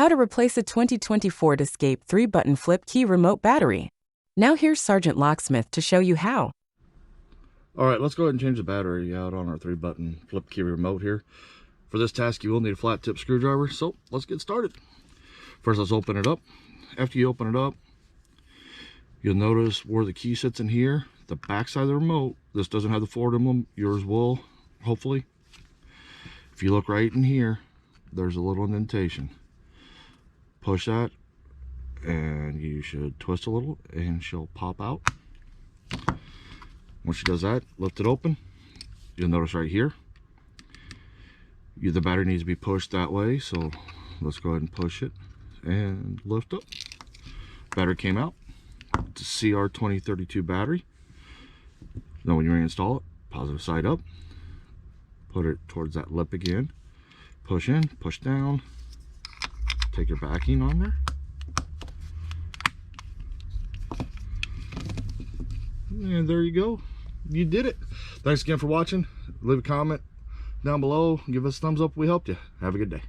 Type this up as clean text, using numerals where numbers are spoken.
How to replace a 2020 Ford Escape 3-button flip key remote battery. Now here's Sergeant Locksmith to show you how. All right, let's go ahead and change the battery out on our 3-button flip key remote here. For this task, you will need a flat tip screwdriver, so let's get started. First, let's open it up. After you open it up, you'll notice where the key sits in here, the back side of the remote. This doesn't have the Ford emblem. Yours will, hopefully. If you look right in here, there's a little indentation. Push that, and you should twist a little, and she'll pop out. Once she does that, lift it open. You'll notice right here, the battery needs to be pushed that way, so let's go ahead and push it and lift up. Battery came out. It's a CR2032 battery. Now when you reinstall it, positive side up, put it towards that lip again, push in, push down, take your backing on there, and there you go. You did it. Thanks again for watching. Leave a comment down below, give us a thumbs up if we helped you. Have a good day.